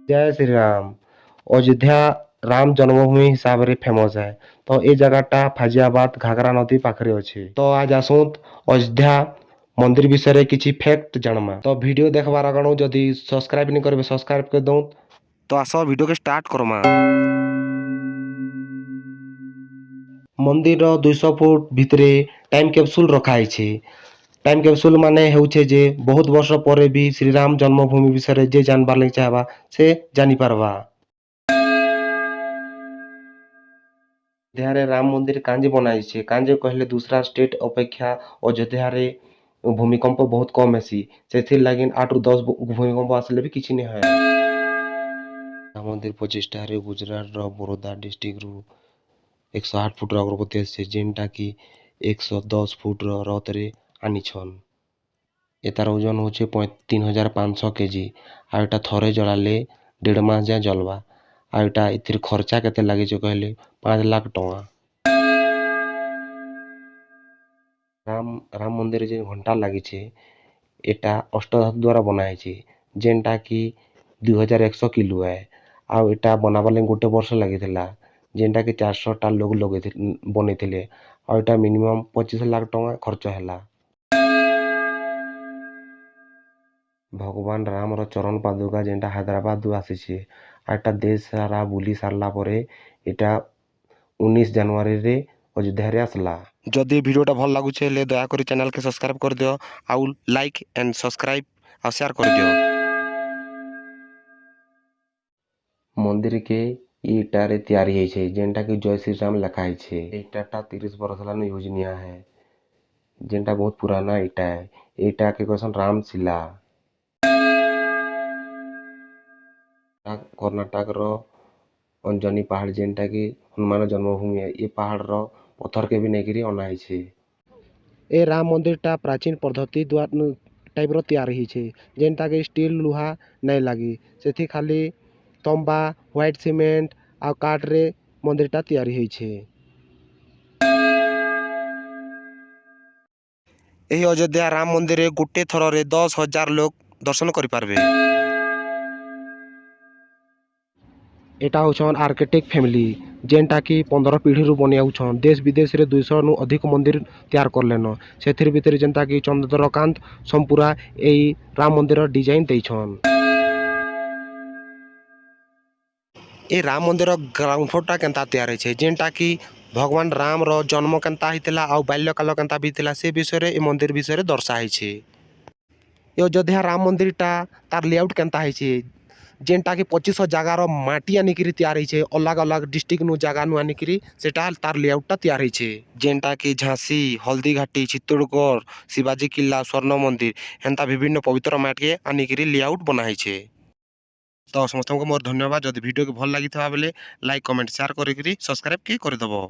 जय श्री राम। अयोध्या राम जन्मभूमि हिसाब से फेमस है। तो ये जगहटा फाजियाबाद घाघरा नदी पाखरे अच्छे। तो आज आसुत अयोध्या मंदिर विषय किसी फैक्ट जानमा। तो वीडियो देखबार आगणु जदि सब्सक्राइब नहीं करेंगे सब्सक्राइब कर दो। तो आस वीडियो के स्टार्ट करमा। मंदिर 200 फुट भितरे टाइम कैप्सूल रखाई छे। टाइम कैप्सूल माने हेउछे जे बहुत वर्ष पर भी श्रीराम जन्मभूमि विषय जे जानबार लगे चाहबा से जानी पारबा। अयोध्या राम मंदिर कांजे बनाई छे। कांजे कहले दूसरा स्टेट अपेक्षा अयोध्या रे भूमिकंप बहुत कम हेसी। सेथिर लागिन 8 ରୁ 10 भूमिकंप आसले भी किछि नहीं है। राम मंदिर प्रतिष्ठा रे गुजरात रो बरोदा डिस्ट्रिक्ट रु 108 फुट अग्रगति से जेनटा की 110 फुट रथ रे आनी छन। एतार ओजन होचे 3500 केजी। आ एटा थरे जलाले 1.5 मास जाए जलवा। आ एटा इथिर खर्चा केते लागे छे कहले 5 लाख टका। राम मंदिर जे घंटा लगी छे एटा अष्टधातु द्वारा बनाई छे जेनटा की 2100 किलो है। आ एटा बनाबा ले गोटे वर्ष लगी थिला जेनटा की 400 टा लोग बने थिले। आ एटा मिनिमम 25 लाख टका खर्च हैला। भगवान राम रो चरण पादुका जेनटा हैदराबाद दु आसी छे। आ एटा देश सारा बुली सारला परे एटा 19 जनवरी रे अयोध्या रे आसला। जदि वीडियोटा भल लागुछे ले दया करी चैनल के सब्सक्राइब कर दियो आउ लाइक एंड सब्सक्राइब आ शेयर कर दियो। मंदिर के ईटा रे तैयारी है छे जेनटा की जय श्री राम लिखा है छे। ईटाटा 30 वर्ष लान यूज निया है जेनटा बहुत पुराना ईटा है। ईटा के कहसन रामशिला। कर्नाटक रो अंजनी पहाड़ जेनटा की हनुमान जन्मभूमि है। ये पहाड़ रो पत्थर के भी नेगिरी अनाई छे। ए राम मंदिर टा प्राचीन पद्धति द्वारा टाइप रो तैयार ही छे जेनटा के स्टील लुहा नहीं लगी सेथि खाली तंबा व्हाइट सीमेंट आ काठ रे मंदिर टा तैयार ही छे। एही अयोध्या राम मंदिर रे गुटे थर रे 10,000 लोग दर्शन करि पारबे। एटा होछन आर्किटेक्ट फैमिली जेनटा की 15 पीढ़ी रु बनियाउछन। देश विदेश रे 200 नु अधिक मंदिर तैयार करलेन। सेथिर भीतर जेनता की चंद्रकांत संपूरा एई राम मंदिर डिजाइन देइछन। ए राम मंदिर ग्राउंड फ्लोर टा केनता तैयार छे जेनटा की भगवान राम रो जन्म केनता हितला आ बाल्यकाल केनता बीतला से विषय रे ए मंदिर विषय रे दर्शाई छे। ए अयोध्या राम मंदिर टा तार लेआउट केनता है छे जेनटा की 2500 जगह रो माटी आनिकरी तैयार छे। अलग अलग डिस्ट्रिक्ट नु जगह नु आनिकरी सेटा तार लेआउट टा तैयार छे जेनटा की झांसी हल्दीघाटी चित्तौड़गढ़ शिवाजी किला स्वर्ण मंदिर हेनता विभिन्न पवित्र माटी के आनिकरी लेआउट बनाई छे। तो समस्त को मोर धन्यवाद। जदि वीडियो के भल लगी था बेले लाइक कमेंट शेयर करी सब्सक्राइब के कर दबो।